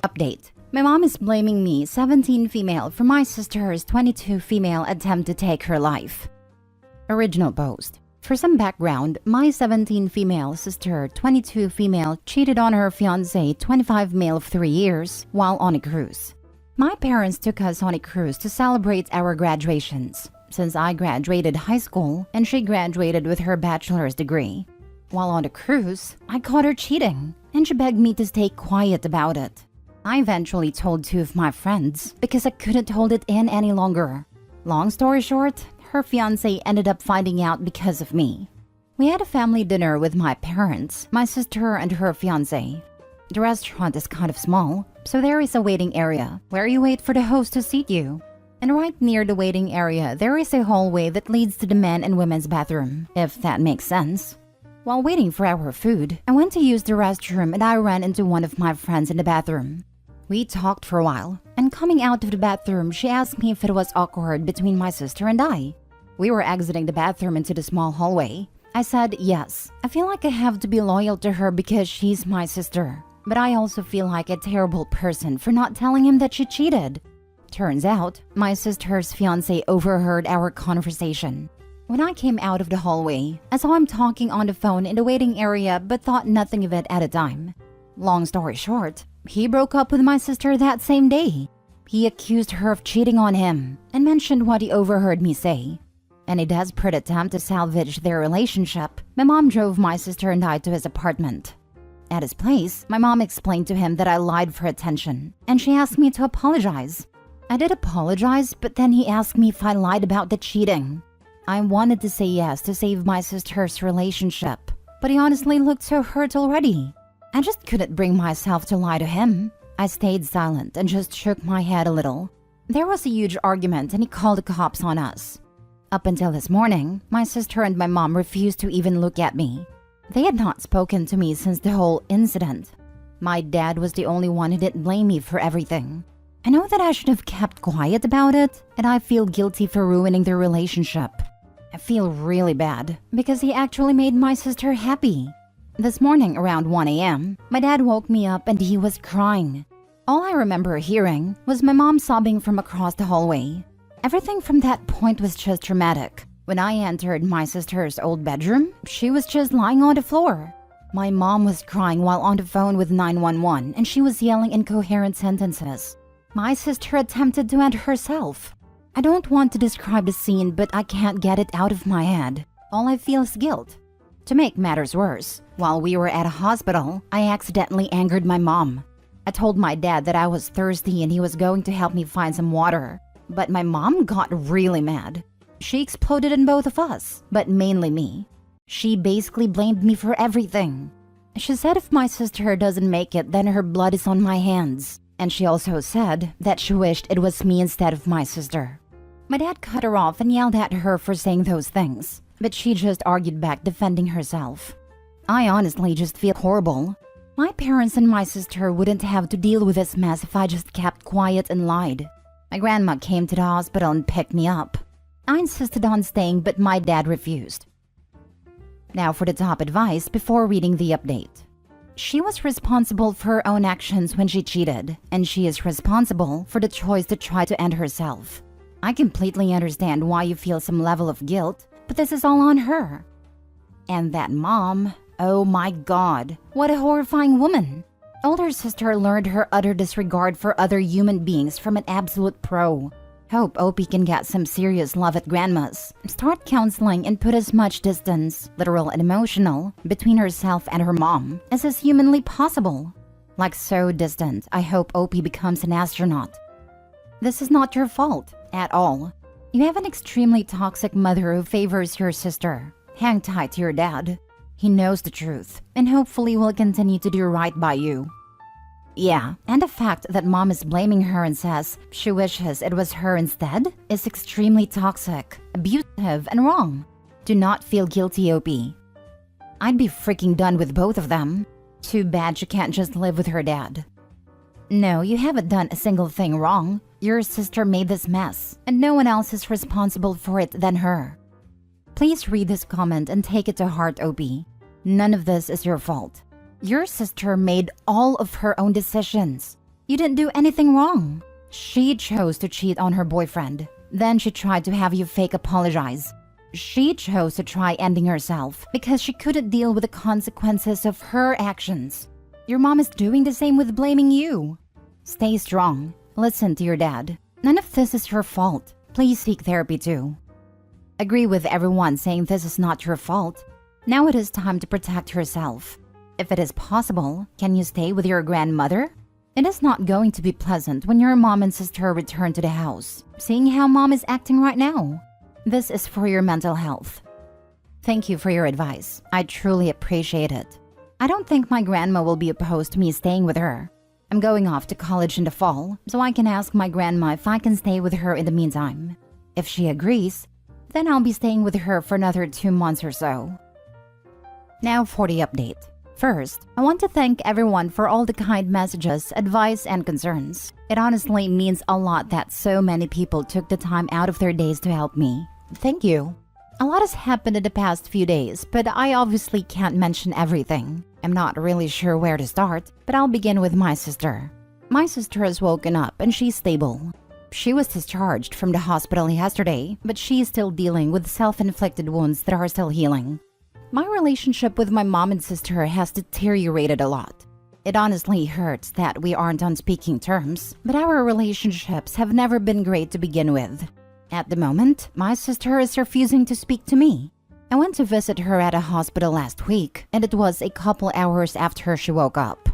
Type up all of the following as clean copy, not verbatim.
Update. My mom is blaming me, 17 female, for my sister's 22 female attempt to take her life. Original post. For some background, my 17 female sister, 22 female, cheated on her fiancé, 25 male of 3 years, while on a cruise. My parents took us on a cruise to celebrate our graduations, since I graduated high school and she graduated with her bachelor's degree. While on the cruise, I caught her cheating, and she begged me to stay quiet about it. I eventually told 2 of my friends because I couldn't hold it in any longer. Long story short, her fiancé ended up finding out because of me. We had a family dinner with my parents, my sister, and her fiancé. The restaurant is kind of small, so there is a waiting area where you wait for the host to seat you. And right near the waiting area, there is a hallway that leads to the men and women's bathroom, if that makes sense. While waiting for our food, I went to use the restroom and I ran into one of my friends in the bathroom. We talked for a while, and coming out of the bathroom, she asked me if it was awkward between my sister and I. We were exiting the bathroom into the small hallway. I said yes. I feel like I have to be loyal to her because she's my sister. But I also feel like a terrible person for not telling him that she cheated. Turns out, my sister's fiancé overheard our conversation. When I came out of the hallway, I saw him talking on the phone in the waiting area but thought nothing of it at the time. Long story short, he broke up with my sister that same day. He accused her of cheating on him and mentioned what he overheard me say. In a desperate attempt to salvage their relationship, my mom drove my sister and I to his apartment. At his place, my mom explained to him that I lied for attention, and she asked me to apologize. I did apologize, but then he asked me if I lied about the cheating. I wanted to say yes to save my sister's relationship, but he honestly looked so hurt already. I just couldn't bring myself to lie to him. I stayed silent and just shook my head a little. There was a huge argument and he called the cops on us. Up until this morning, my sister and my mom refused to even look at me. They had not spoken to me since the whole incident. My dad was the only one who didn't blame me for everything. I know that I should have kept quiet about it, and I feel guilty for ruining their relationship. I feel really bad because he actually made my sister happy. This morning around 1 a.m., my dad woke me up and he was crying. All I remember hearing was my mom sobbing from across the hallway. Everything from that point was just traumatic. When I entered my sister's old bedroom, she was just lying on the floor. My mom was crying while on the phone with 911 and she was yelling incoherent sentences. My sister attempted to end herself. I don't want to describe the scene, but I can't get it out of my head. All I feel is guilt. To make matters worse, while we were at a hospital, I accidentally angered my mom. I told my dad that I was thirsty and he was going to help me find some water. But my mom got really mad. She exploded in both of us, but mainly me. She basically blamed me for everything. She said if my sister doesn't make it, then her blood is on my hands. And she also said that she wished it was me instead of my sister. My dad cut her off and yelled at her for saying those things, but she just argued back, defending herself. I honestly just feel horrible. My parents and my sister wouldn't have to deal with this mess if I just kept quiet and lied. My grandma came to the hospital and picked me up. I insisted on staying, but my dad refused. Now for the top advice before reading the update. She was responsible for her own actions when she cheated, and she is responsible for the choice to try to end herself. I completely understand why you feel some level of guilt, but this is all on her. And that mom, oh my god, what a horrifying woman. Older sister learned her utter disregard for other human beings from an absolute pro. Hope Opie can get some serious love at grandma's, start counseling and put as much distance, literal and emotional, between herself and her mom as is humanly possible. Like so distant, I hope Opie becomes an astronaut. This is not your fault, at all. You have an extremely toxic mother who favors your sister. Hang tight to your dad. He knows the truth, and hopefully will continue to do right by you. Yeah, and the fact that mom is blaming her and says she wishes it was her instead is extremely toxic, abusive, and wrong. Do not feel guilty, Opie. I'd be freaking done with both of them. Too bad she can't just live with her dad. No, you haven't done a single thing wrong. Your sister made this mess, and no one else is responsible for it than her. Please read this comment and take it to heart, Opie. None of this is your fault. Your sister made all of her own decisions. You didn't do anything wrong. She chose to cheat on her boyfriend. Then she tried to have you fake apologize. She chose to try ending herself because she couldn't deal with the consequences of her actions. Your mom is doing the same with blaming you. Stay strong. Listen to your dad. None of this is your fault. Please seek therapy too. Agree with everyone saying this is not your fault. Now it is time to protect yourself. If it is possible, can you stay with your grandmother? It is not going to be pleasant when your mom and sister return to the house, seeing how mom is acting right now. This is for your mental health. Thank you for your advice. I truly appreciate it. I don't think my grandma will be opposed to me staying with her. I'm going off to college in the fall, so I can ask my grandma if I can stay with her in the meantime. If she agrees, then I'll be staying with her for another 2 months or so. Now for the update. First, I want to thank everyone for all the kind messages, advice, and concerns. It honestly means a lot that so many people took the time out of their days to help me. Thank you. A lot has happened in the past few days, but I obviously can't mention everything. I'm not really sure where to start, but I'll begin with my sister. My sister has woken up and she's stable. She was discharged from the hospital yesterday, but she's still dealing with self-inflicted wounds that are still healing. My relationship with my mom and sister has deteriorated a lot. It honestly hurts that we aren't on speaking terms, but our relationships have never been great to begin with. At the moment, my sister is refusing to speak to me. I went to visit her at a hospital last week, and it was a couple hours after she woke up.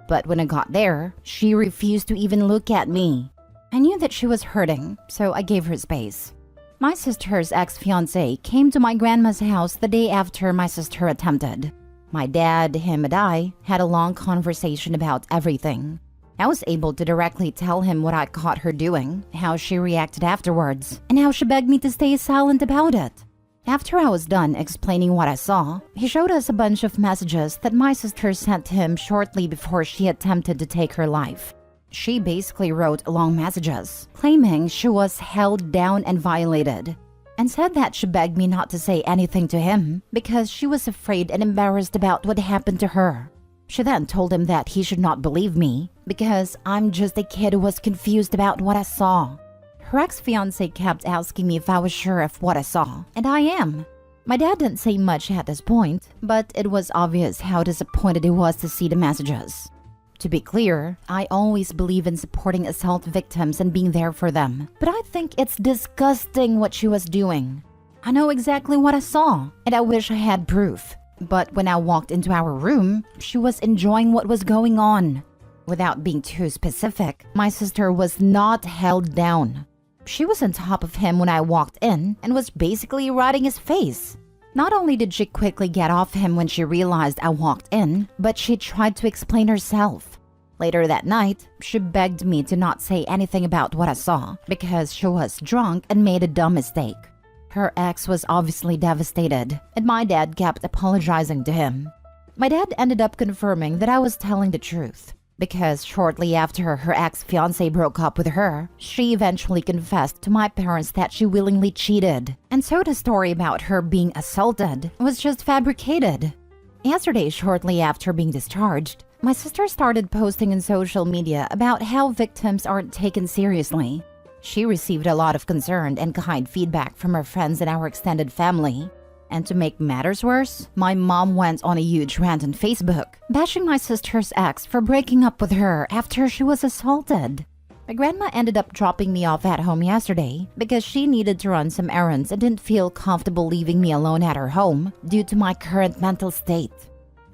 But when I got there, she refused to even look at me. I knew that she was hurting, so I gave her space. My sister's ex-fiancé came to my grandma's house the day after my sister attempted. My dad, him, and I had a long conversation about everything. I was able to directly tell him what I caught her doing, how she reacted afterwards, and how she begged me to stay silent about it. After I was done explaining what I saw, he showed us a bunch of messages that my sister sent him shortly before she attempted to take her life. She basically wrote long messages, claiming she was held down and violated, and said that she begged me not to say anything to him because she was afraid and embarrassed about what happened to her. She then told him that he should not believe me because I'm just a kid who was confused about what I saw. Her ex-fiancé kept asking me if I was sure of what I saw, and I am. My dad didn't say much at this point, but it was obvious how disappointed he was to see the messages. To be clear, I always believe in supporting assault victims and being there for them, but I think it's disgusting what she was doing. I know exactly what I saw, and I wish I had proof. But when I walked into our room, she was enjoying what was going on. Without being too specific, my sister was not held down. She was on top of him when I walked in and was basically riding his face. Not only did she quickly get off him when she realized I walked in, but she tried to explain herself. Later that night, she begged me to not say anything about what I saw because she was drunk and made a dumb mistake. Her ex was obviously devastated, and my dad kept apologizing to him. My dad ended up confirming that I was telling the truth, because shortly after her ex-fiancé broke up with her, she eventually confessed to my parents that she willingly cheated. And so the story about her being assaulted was just fabricated. Yesterday, shortly after being discharged, my sister started posting on social media about how victims aren't taken seriously. She received a lot of concern and kind feedback from her friends and our extended family. And to make matters worse, my mom went on a huge rant on Facebook, bashing my sister's ex for breaking up with her after she was assaulted. My grandma ended up dropping me off at home yesterday because she needed to run some errands and didn't feel comfortable leaving me alone at her home due to my current mental state.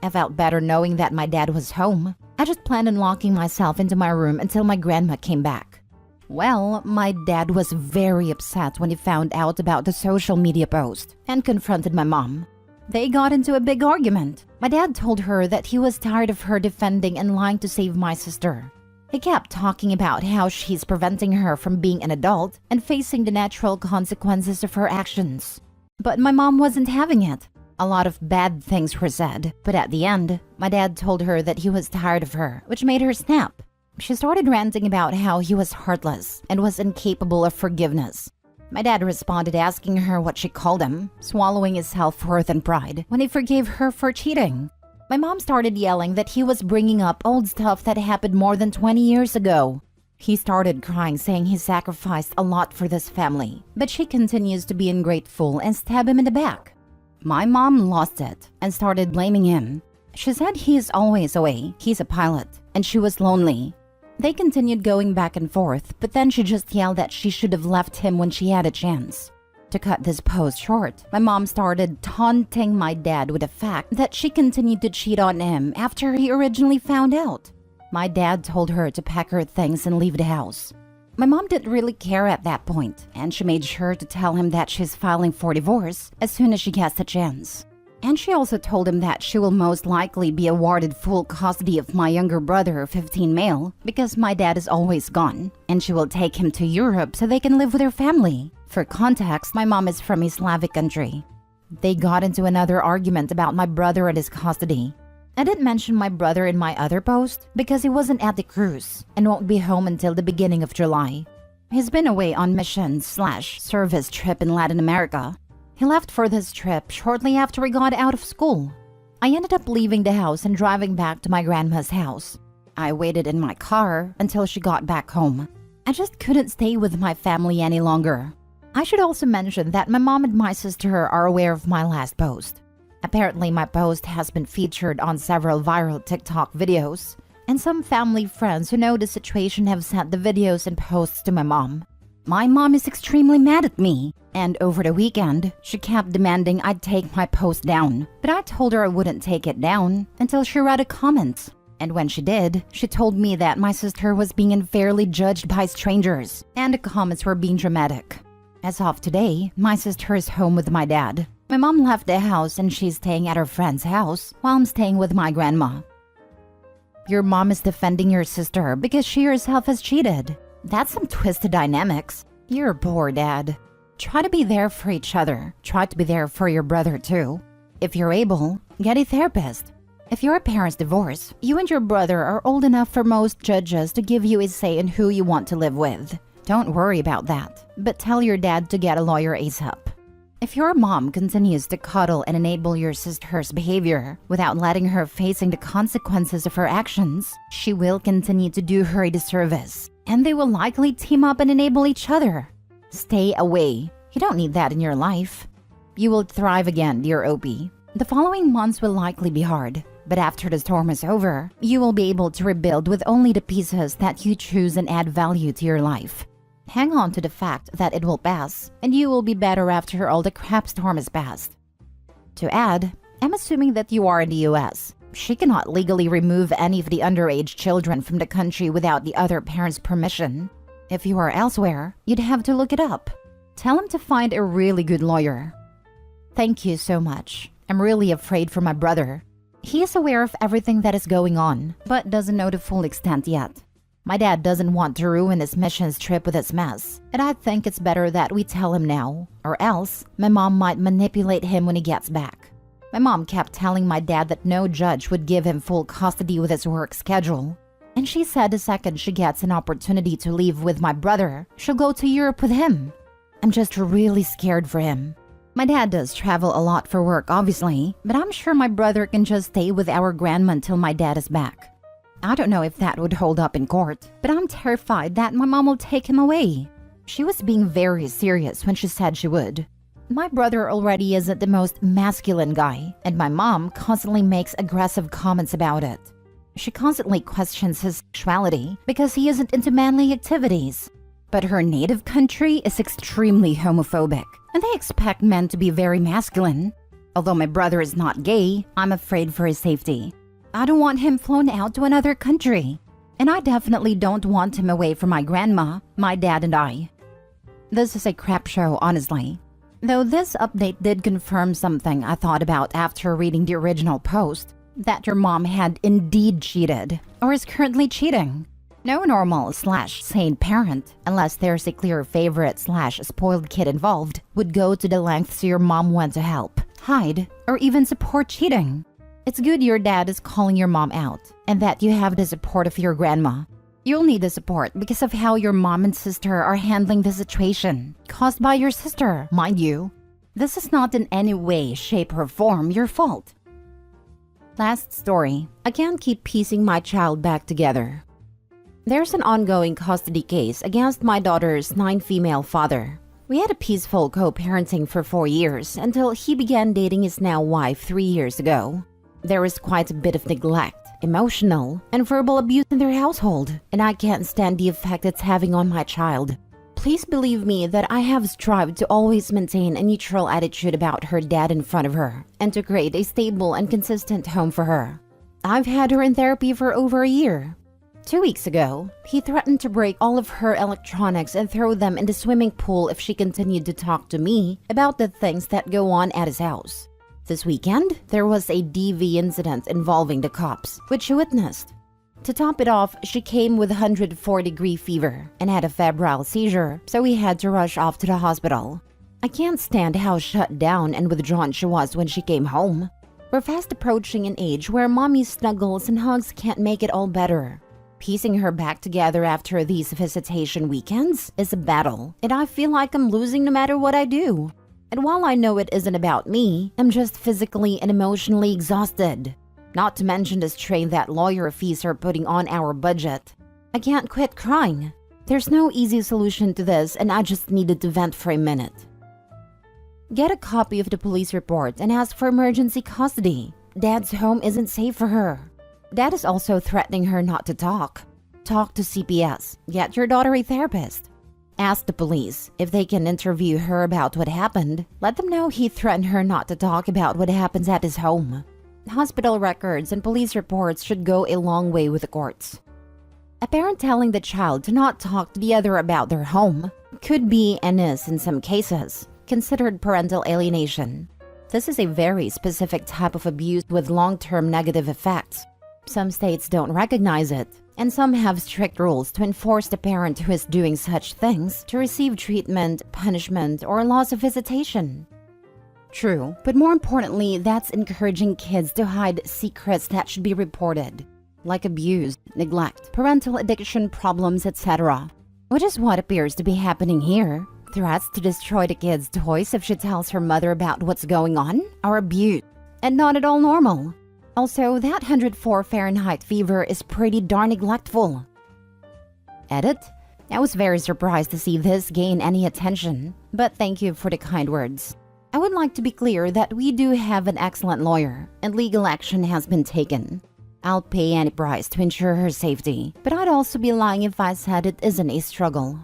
I felt better knowing that my dad was home. I just planned on locking myself into my room until my grandma came back. Well, my dad was very upset when he found out about the social media post and confronted my mom. They got into a big argument. My dad told her that he was tired of her defending and lying to save my sister. He kept talking about how she's preventing her from being an adult and facing the natural consequences of her actions. But my mom wasn't having it. A lot of bad things were said, but at the end, my dad told her that he was tired of her, which made her snap. She started ranting about how he was heartless and was incapable of forgiveness. My dad responded asking her what she called him, swallowing his self-worth and pride when he forgave her for cheating. My mom started yelling that he was bringing up old stuff that happened more than 20 years ago. He started crying, saying he sacrificed a lot for this family, but she continues to be ungrateful and stab him in the back. My mom lost it and started blaming him. She said he is always away, he's a pilot, and she was lonely. They continued going back and forth, but then she just yelled that she should have left him when she had a chance. To cut this post short, my mom started taunting my dad with the fact that she continued to cheat on him after he originally found out. My dad told her to pack her things and leave the house. My mom didn't really care at that point, and she made sure to tell him that she's filing for divorce as soon as she gets the chance. And she also told him that she will most likely be awarded full custody of my younger brother, 15 male, because my dad is always gone, and she will take him to Europe so they can live with their family. For context, my mom is from a Slavic country. They got into another argument about my brother and his custody. I didn't mention my brother in my other post because he wasn't at the cruise and won't be home until the beginning of July. He's been away on mission/service trip in Latin America. He left for this trip shortly after we got out of school. I ended up leaving the house and driving back to my grandma's house. I waited in my car until she got back home. I just couldn't stay with my family any longer. I should also mention that my mom and my sister are aware of my last post. Apparently, my post has been featured on several viral TikTok videos, and some family friends who know the situation have sent the videos and posts to my mom. My mom is extremely mad at me, and over the weekend, she kept demanding I'd take my post down, but I told her I wouldn't take it down until she read a comment. And when she did, she told me that my sister was being unfairly judged by strangers, and the comments were being dramatic. As of today, my sister is home with my dad. My mom left the house and she's staying at her friend's house while I'm staying with my grandma. Your mom is defending your sister because she herself has cheated. That's some twisted dynamics. You're poor, Dad. Try to be there for each other. Try to be there for your brother, too. If you're able, get a therapist. If your parents divorce, you and your brother are old enough for most judges to give you a say in who you want to live with. Don't worry about that, but tell your dad to get a lawyer ASAP. If your mom continues to coddle and enable your sister's behavior without letting her facing the consequences of her actions, she will continue to do her a disservice, and they will likely team up and enable each other. Stay away. You don't need that in your life. You will thrive again, dear Opie. The following months will likely be hard, but after the storm is over, you will be able to rebuild with only the pieces that you choose and add value to your life. Hang on to the fact that it will pass, and you will be better after all the crap storm is past. To add, I'm assuming that you are in the US. She cannot legally remove any of the underage children from the country without the other parent's permission. If you are elsewhere, you'd have to look it up. Tell him to find a really good lawyer. Thank you so much. I'm really afraid for my brother. He is aware of everything that is going on, but doesn't know the full extent yet. My dad doesn't want to ruin his missions trip with this mess, and I think it's better that we tell him now, or else my mom might manipulate him when he gets back. My mom kept telling my dad that no judge would give him full custody with his work schedule, and she said the second she gets an opportunity to leave with my brother, she'll go to Europe with him. I'm just really scared for him. My dad does travel a lot for work, obviously, but I'm sure my brother can just stay with our grandma until my dad is back. I don't know if that would hold up in court, but I'm terrified that my mom will take him away. She was being very serious when she said she would. My brother already isn't the most masculine guy, and my mom constantly makes aggressive comments about it. She constantly questions his sexuality because he isn't into manly activities. But her native country is extremely homophobic, and they expect men to be very masculine. Although my brother is not gay, I'm afraid for his safety. I don't want him flown out to another country. And I definitely don't want him away from my grandma, my dad, and I. This is a crap show, honestly. Though this update did confirm something I thought about after reading the original post, that your mom had indeed cheated, or is currently cheating. No normal/sane parent, unless there's a clear favorite/spoiled kid involved, would go to the lengths your mom went to help, hide, or even support cheating. It's good your dad is calling your mom out, and that you have the support of your grandma. You'll need the support because of how your mom and sister are handling the situation, caused by your sister, mind you. This is not in any way, shape, or form your fault. Last story. I can't keep piecing my child back together. There's an ongoing custody case against my daughter's 9 female father. We had a peaceful co-parenting for 4 years until he began dating his now wife 3 years ago. There is quite a bit of neglect, emotional, and verbal abuse in their household, and I can't stand the effect it's having on my child. Please believe me that I have strived to always maintain a neutral attitude about her dad in front of her, and to create a stable and consistent home for her. I've had her in therapy for over a year. 2 weeks ago, he threatened to break all of her electronics and throw them in the swimming pool if she continued to talk to me about the things that go on at his house. This weekend, there was a DV incident involving the cops, which she witnessed. To top it off, she came with 104-degree fever and had a febrile seizure, so we had to rush off to the hospital. I can't stand how shut down and withdrawn she was when she came home. We're fast approaching an age where mommy's snuggles and hugs can't make it all better. Piecing her back together after these visitation weekends is a battle, and I feel like I'm losing no matter what I do. And while I know it isn't about me, I'm just physically and emotionally exhausted. Not to mention the strain that lawyer fees are putting on our budget. I can't quit crying. There's no easy solution to this, and I just needed to vent for a minute. Get a copy of the police report and ask for emergency custody. Dad's home isn't safe for her. Dad is also threatening her not to talk. Talk to CPS. Get your daughter a therapist. Ask the police if they can interview her about what happened. Let them know he threatened her not to talk about what happens at his home. Hospital records and police reports should go a long way with the courts. A parent telling the child to not talk to the other about their home could be, and is in some cases, considered parental alienation. This is a very specific type of abuse with long-term negative effects. Some states don't recognize it, and some have strict rules to enforce the parent who is doing such things to receive treatment, punishment, or loss of visitation. True, but more importantly, that's encouraging kids to hide secrets that should be reported, like abuse, neglect, parental addiction problems, etc. Which is what appears to be happening here. Threats to destroy the kid's toys if she tells her mother about what's going on are abuse, and not at all normal. Also, that 104 Fahrenheit fever is pretty darn neglectful. Edit? I was very surprised to see this gain any attention, but thank you for the kind words. I would like to be clear that we do have an excellent lawyer, and legal action has been taken. I'll pay any price to ensure her safety, but I'd also be lying if I said it isn't a struggle.